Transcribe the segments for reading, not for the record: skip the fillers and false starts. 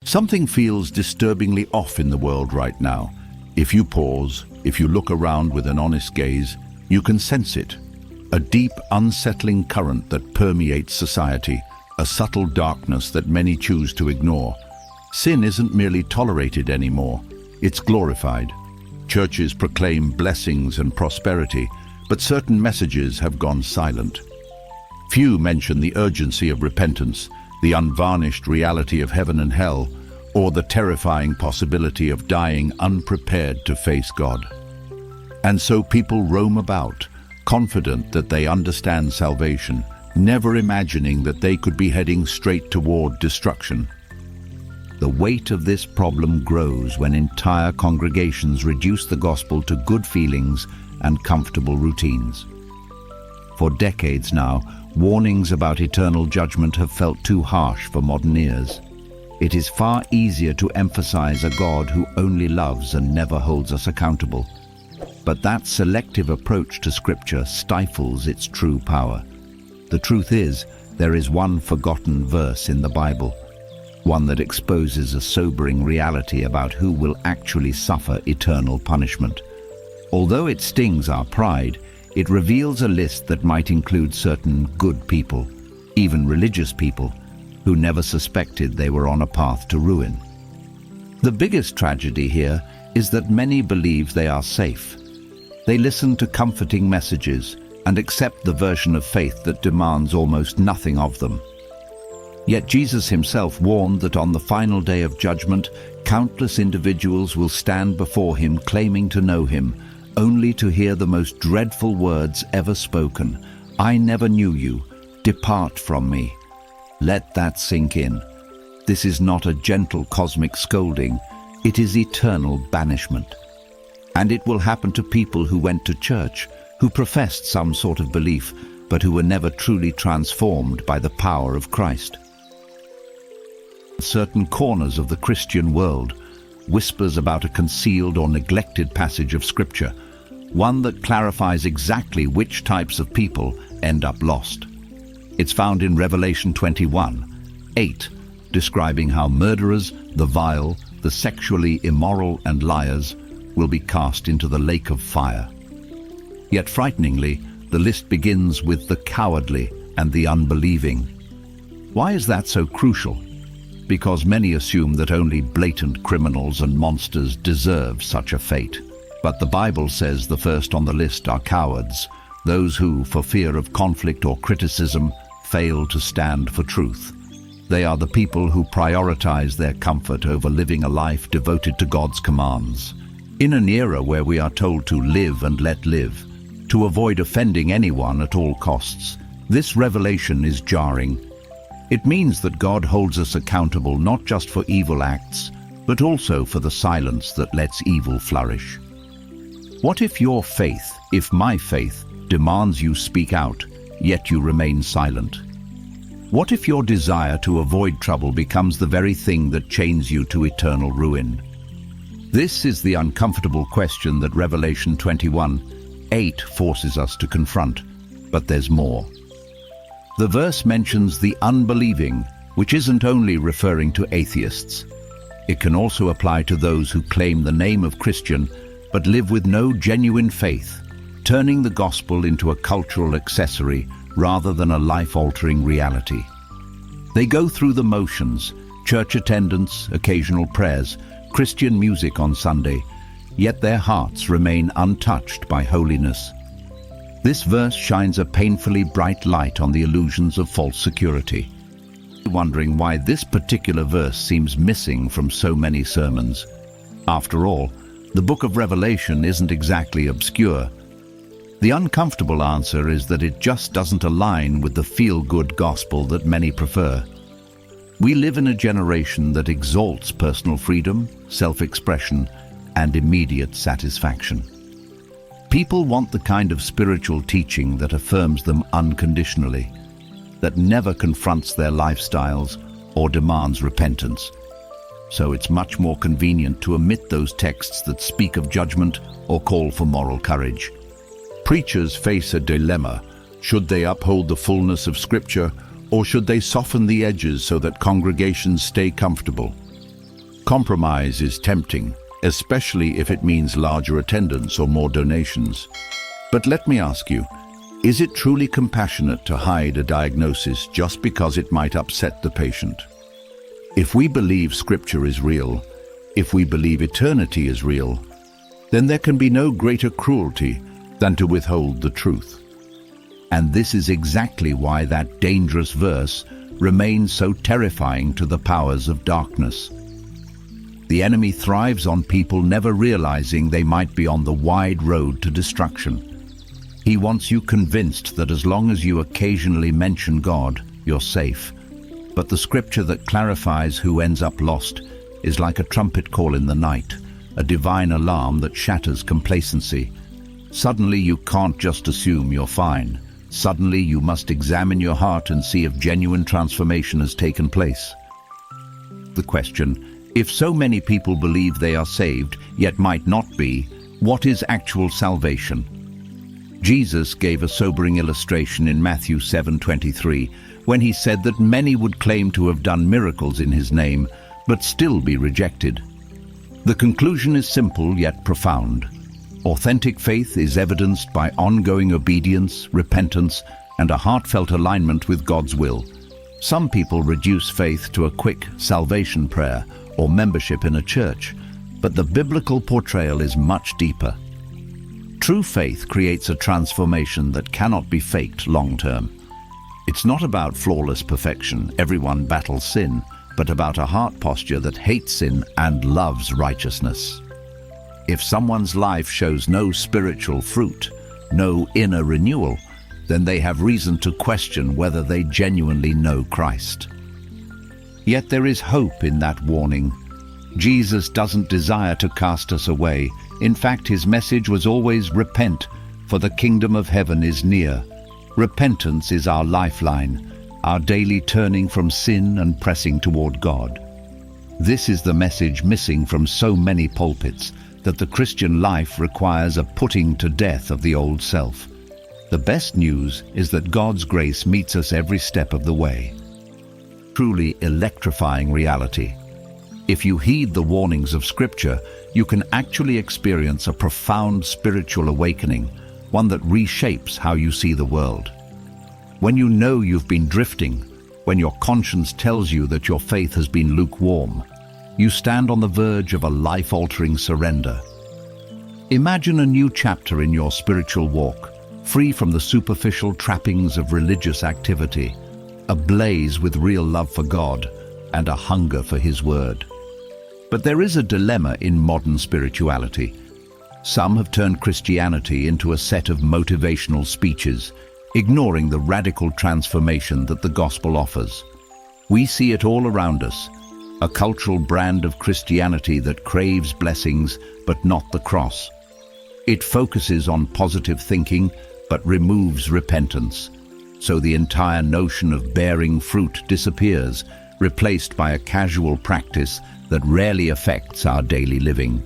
Something feels disturbingly off in the world right now. If you pause, if you look around with an honest gaze, you can sense it. A deep, unsettling current that permeates society, a subtle darkness that many choose to ignore. Sin isn't merely tolerated anymore, it's glorified. Churches proclaim blessings and prosperity, but certain messages have gone silent. Few mention the urgency of repentance, the unvarnished reality of heaven and hell, or the terrifying possibility of dying unprepared to face God. And so people roam about, confident that they understand salvation, never imagining that they could be heading straight toward destruction. The weight of this problem grows when entire congregations reduce the gospel to good feelings and comfortable routines. For decades now, warnings about eternal judgment have felt too harsh for modern ears. It is far easier to emphasize a God who only loves and never holds us accountable. But that selective approach to Scripture stifles its true power. The truth is, there is one forgotten verse in the Bible, one that exposes a sobering reality about who will actually suffer eternal punishment. Although it stings our pride, it reveals a list that might include certain good people, even religious people, who never suspected they were on a path to ruin. The biggest tragedy here is that many believe they are safe. They listen to comforting messages and accept the version of faith that demands almost nothing of them. Yet Jesus himself warned that on the final day of judgment, countless individuals will stand before him claiming to know him, only to hear the most dreadful words ever spoken. "I never knew you. Depart from me." Let that sink in. This is not a gentle cosmic scolding. It is eternal banishment. And it will happen to people who went to church, who professed some sort of belief, but who were never truly transformed by the power of Christ. Certain corners of the Christian world, whispers about a concealed or neglected passage of Scripture, one that clarifies exactly which types of people end up lost. It's found in Revelation 21:8, describing how murderers, the vile, the sexually immoral and liars will be cast into the lake of fire. Yet frighteningly, the list begins with the cowardly and the unbelieving. Why is that so crucial? Because many assume that only blatant criminals and monsters deserve such a fate. But the Bible says the first on the list are cowards, those who, for fear of conflict or criticism, fail to stand for truth. They are the people who prioritize their comfort over living a life devoted to God's commands. In an era where we are told to live and let live, to avoid offending anyone at all costs, this revelation is jarring. It means that God holds us accountable not just for evil acts, but also for the silence that lets evil flourish. What if your faith, if my faith, demands you speak out, yet you remain silent? What if your desire to avoid trouble becomes the very thing that chains you to eternal ruin? This is the uncomfortable question that Revelation 21:8 forces us to confront, but there's more. The verse mentions the unbelieving, which isn't only referring to atheists. It can also apply to those who claim the name of Christian but live with no genuine faith, turning the gospel into a cultural accessory rather than a life-altering reality. They go through the motions, church attendance, occasional prayers, Christian music on Sunday, yet their hearts remain untouched by holiness. This verse shines a painfully bright light on the illusions of false security. Wondering why this particular verse seems missing from so many sermons. After all, the book of Revelation isn't exactly obscure. The uncomfortable answer is that it just doesn't align with the feel-good gospel that many prefer. We live in a generation that exalts personal freedom, self-expression, and immediate satisfaction. People want the kind of spiritual teaching that affirms them unconditionally, that never confronts their lifestyles or demands repentance. So it's much more convenient to omit those texts that speak of judgment or call for moral courage. Preachers face a dilemma. Should they uphold the fullness of Scripture, or should they soften the edges so that congregations stay comfortable? Compromise is tempting, especially if it means larger attendance or more donations. But let me ask you, is it truly compassionate to hide a diagnosis just because it might upset the patient? If we believe Scripture is real, if we believe eternity is real, then there can be no greater cruelty than to withhold the truth. And this is exactly why that dangerous verse remains so terrifying to the powers of darkness. The enemy thrives on people never realizing they might be on the wide road to destruction. He wants you convinced that as long as you occasionally mention God, you're safe. But the scripture that clarifies who ends up lost is like a trumpet call in the night, a divine alarm that shatters complacency. Suddenly you can't just assume you're fine. Suddenly you must examine your heart and see if genuine transformation has taken place. The question, if so many people believe they are saved, yet might not be, what is actual salvation? Jesus gave a sobering illustration in Matthew 7:23, when he said that many would claim to have done miracles in his name, but still be rejected. The conclusion is simple yet profound. Authentic faith is evidenced by ongoing obedience, repentance, and a heartfelt alignment with God's will. Some people reduce faith to a quick salvation prayer or membership in a church, but the biblical portrayal is much deeper. True faith creates a transformation that cannot be faked long-term. It's not about flawless perfection, everyone battles sin, but about a heart posture that hates sin and loves righteousness. If someone's life shows no spiritual fruit, no inner renewal, then they have reason to question whether they genuinely know Christ. Yet there is hope in that warning. Jesus doesn't desire to cast us away. In fact, his message was always repent, for the kingdom of heaven is near. Repentance is our lifeline, our daily turning from sin and pressing toward God. This is the message missing from so many pulpits, that the Christian life requires a putting to death of the old self. The best news is that God's grace meets us every step of the way. Truly electrifying reality. If you heed the warnings of Scripture, you can actually experience a profound spiritual awakening, one that reshapes how you see the world. When you know you've been drifting, when your conscience tells you that your faith has been lukewarm, you stand on the verge of a life-altering surrender. Imagine a new chapter in your spiritual walk, free from the superficial trappings of religious activity, ablaze with real love for God and a hunger for His Word. But there is a dilemma in modern spirituality. Some have turned Christianity into a set of motivational speeches, ignoring the radical transformation that the gospel offers. We see it all around us, a cultural brand of Christianity that craves blessings but not the cross. It focuses on positive thinking but removes repentance, so the entire notion of bearing fruit disappears, replaced by a casual practice that rarely affects our daily living.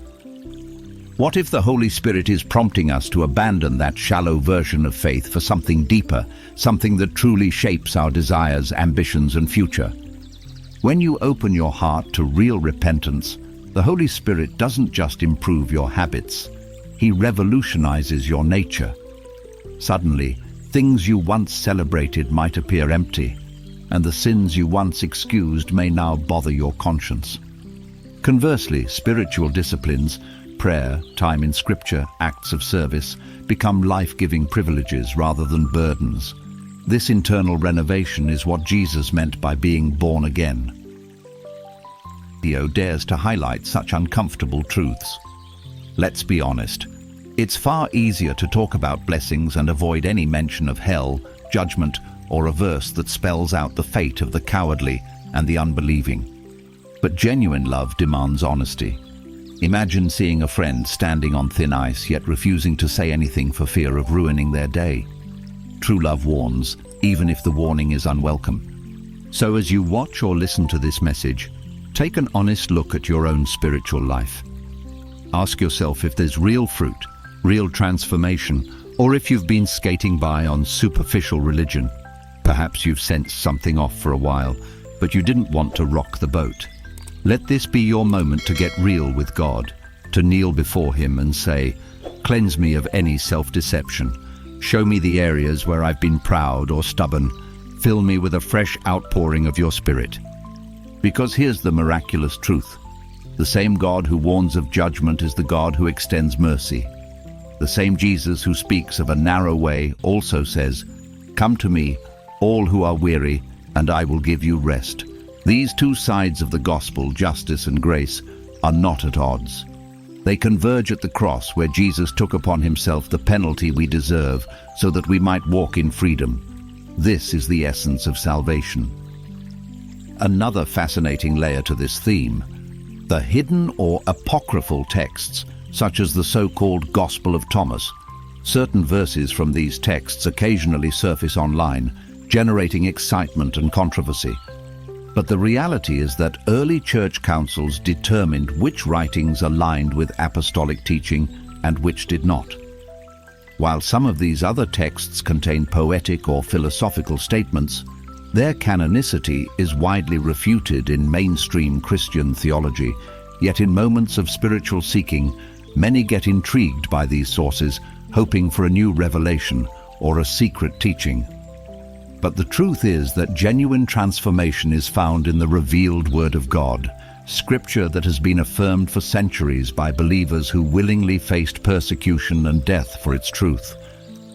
What if the Holy Spirit is prompting us to abandon that shallow version of faith for something deeper, something that truly shapes our desires, ambitions, and future? When you open your heart to real repentance, the Holy Spirit doesn't just improve your habits. He revolutionizes your nature. Suddenly, things you once celebrated might appear empty, and the sins you once excused may now bother your conscience. Conversely, spiritual disciplines, prayer, time in Scripture, acts of service, become life-giving privileges rather than burdens. This internal renovation is what Jesus meant by being born again. Theo dares to highlight such uncomfortable truths. Let's be honest. It's far easier to talk about blessings and avoid any mention of hell, judgment, or a verse that spells out the fate of the cowardly and the unbelieving. But genuine love demands honesty. Imagine seeing a friend standing on thin ice yet refusing to say anything for fear of ruining their day. True love warns, even if the warning is unwelcome. So as you watch or listen to this message, take an honest look at your own spiritual life. Ask yourself if there's real fruit, real transformation, or if you've been skating by on superficial religion. Perhaps you've sensed something off for a while, but you didn't want to rock the boat. Let this be your moment to get real with God, to kneel before Him and say, "Cleanse me of any self-deception. Show me the areas where I've been proud or stubborn. Fill me with a fresh outpouring of your Spirit." Because here's the miraculous truth. The same God who warns of judgment is the God who extends mercy. The same Jesus who speaks of a narrow way also says, "Come to me, all who are weary, and I will give you rest." These two sides of the gospel, justice and grace, are not at odds. They converge at the cross, where Jesus took upon himself the penalty we deserve so that we might walk in freedom. This is the essence of salvation. Another fascinating layer to this theme: the hidden or apocryphal texts, such as the so-called Gospel of Thomas. Certain verses from these texts occasionally surface online, generating excitement and controversy. But the reality is that early church councils determined which writings aligned with apostolic teaching and which did not. While some of these other texts contain poetic or philosophical statements, their canonicity is widely refuted in mainstream Christian theology. Yet in moments of spiritual seeking, many get intrigued by these sources, hoping for a new revelation or a secret teaching. But the truth is that genuine transformation is found in the revealed Word of God, Scripture that has been affirmed for centuries by believers who willingly faced persecution and death for its truth.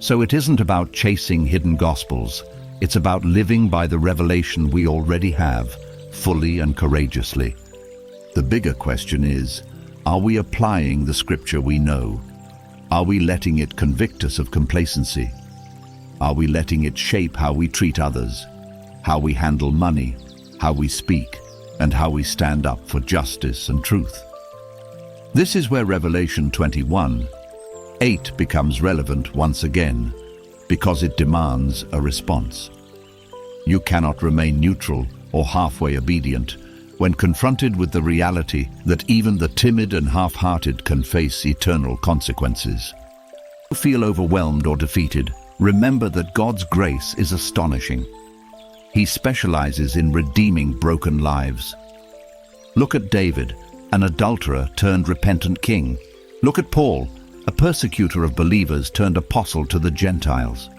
So it isn't about chasing hidden gospels. It's about living by the revelation we already have, fully and courageously. The bigger question is, are we applying the Scripture we know? Are we letting it convict us of complacency? Are we letting it shape how we treat others, how we handle money, how we speak, and how we stand up for justice and truth? This is where Revelation 21:8 becomes relevant once again, because it demands a response. You cannot remain neutral or halfway obedient when confronted with the reality that even the timid and half-hearted can face eternal consequences. If you feel overwhelmed or defeated, remember that God's grace is astonishing. He specializes in redeeming broken lives. Look at David, an adulterer turned repentant king. Look at Paul, a persecutor of believers turned apostle to the Gentiles.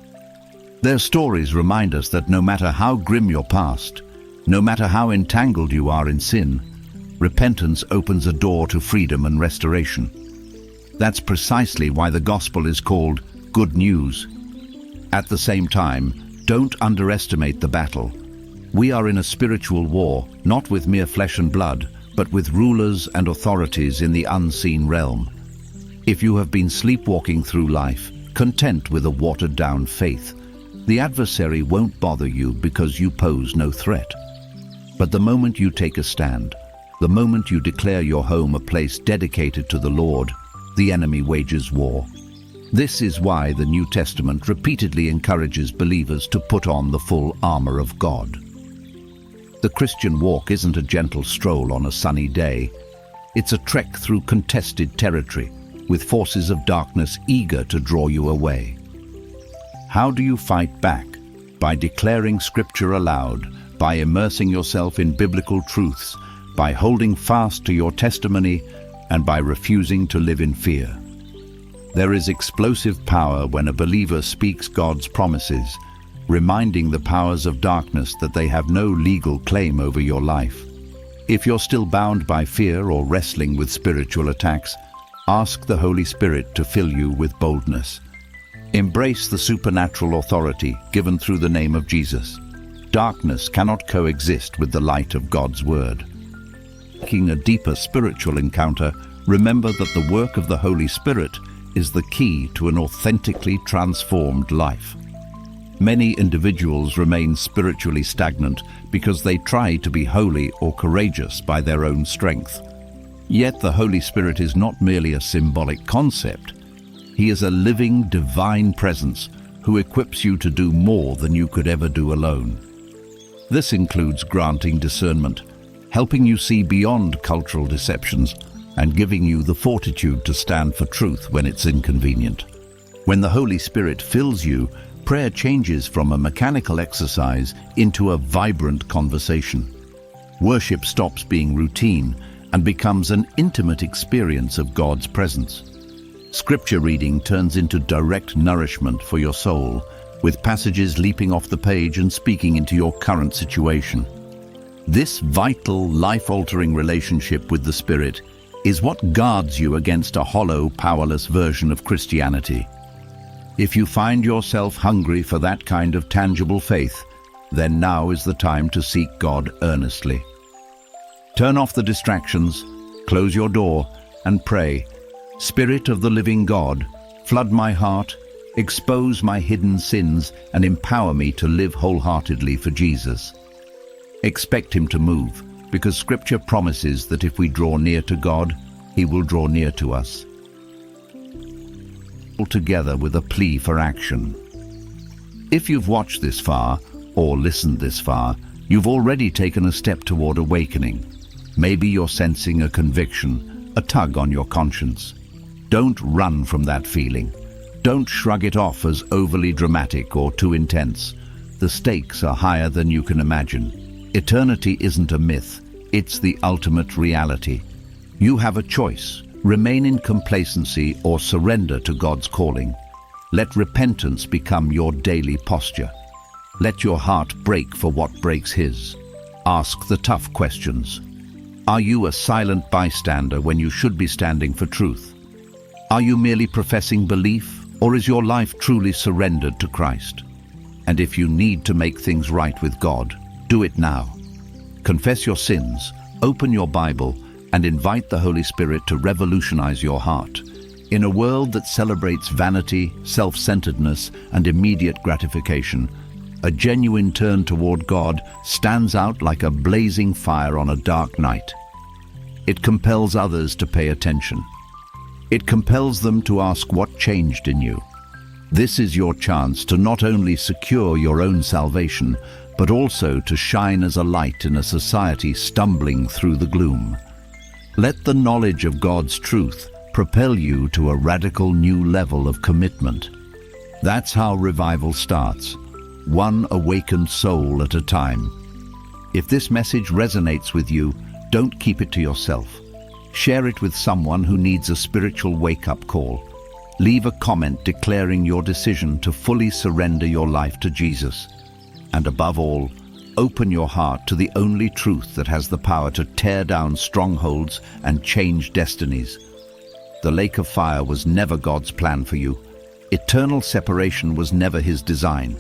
Their stories remind us that no matter how grim your past, no matter how entangled you are in sin, repentance opens a door to freedom and restoration. That's precisely why the gospel is called good news. At the same time, don't underestimate the battle. We are in a spiritual war, not with mere flesh and blood, but with rulers and authorities in the unseen realm. If you have been sleepwalking through life, content with a watered-down faith, the adversary won't bother you because you pose no threat. But the moment you take a stand, the moment you declare your home a place dedicated to the Lord, the enemy wages war. This is why the New Testament repeatedly encourages believers to put on the full armor of God. The Christian walk isn't a gentle stroll on a sunny day. It's a trek through contested territory, with forces of darkness eager to draw you away. How do you fight back? By declaring Scripture aloud, by immersing yourself in biblical truths, by holding fast to your testimony, and by refusing to live in fear. There is explosive power when a believer speaks God's promises, reminding the powers of darkness that they have no legal claim over your life. If you're still bound by fear or wrestling with spiritual attacks, ask the Holy Spirit to fill you with boldness. Embrace the supernatural authority given through the name of Jesus. Darkness cannot coexist with the light of God's Word. Seeking a deeper spiritual encounter, remember that the work of the Holy Spirit is the key to an authentically transformed life. Many individuals remain spiritually stagnant because they try to be holy or courageous by their own strength. Yet the Holy Spirit is not merely a symbolic concept. He is a living, divine presence who equips you to do more than you could ever do alone. This includes granting discernment, helping you see beyond cultural deceptions, and giving you the fortitude to stand for truth when it's inconvenient. When the Holy Spirit fills you, prayer changes from a mechanical exercise into a vibrant conversation. Worship stops being routine and becomes an intimate experience of God's presence. Scripture reading turns into direct nourishment for your soul, with passages leaping off the page and speaking into your current situation. This vital, life-altering relationship with the Spirit is what guards you against a hollow, powerless version of Christianity. If you find yourself hungry for that kind of tangible faith, then now is the time to seek God earnestly. Turn off the distractions, close your door, and pray. Spirit of the living God, flood my heart, expose my hidden sins, and empower me to live wholeheartedly for Jesus. Expect Him to move, because Scripture promises that if we draw near to God, He will draw near to us. Together with a plea for action. If you've watched this far, or listened this far, you've already taken a step toward awakening. Maybe you're sensing a conviction, a tug on your conscience. Don't run from that feeling. Don't shrug it off as overly dramatic or too intense. The stakes are higher than you can imagine. Eternity isn't a myth, it's the ultimate reality. You have a choice: remain in complacency or surrender to God's calling. Let repentance become your daily posture. Let your heart break for what breaks His. Ask the tough questions. Are you a silent bystander when you should be standing for truth? Are you merely professing belief, or is your life truly surrendered to Christ? And if you need to make things right with God, do it now. Confess your sins, open your Bible, and invite the Holy Spirit to revolutionize your heart. In a world that celebrates vanity, self-centeredness, and immediate gratification, a genuine turn toward God stands out like a blazing fire on a dark night. It compels others to pay attention. It compels them to ask what changed in you. This is your chance to not only secure your own salvation, but also to shine as a light in a society stumbling through the gloom. Let the knowledge of God's truth propel you to a radical new level of commitment. That's how revival starts, one awakened soul at a time. If this message resonates with you, don't keep it to yourself. Share it with someone who needs a spiritual wake-up call. Leave a comment declaring your decision to fully surrender your life to Jesus. And above all, open your heart to the only truth that has the power to tear down strongholds and change destinies. The lake of fire was never God's plan for you. Eternal separation was never His design.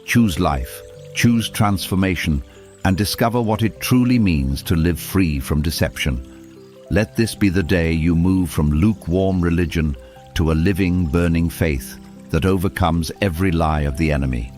Choose life, choose transformation, and discover what it truly means to live free from deception. Let this be the day you move from lukewarm religion to a living, burning faith that overcomes every lie of the enemy.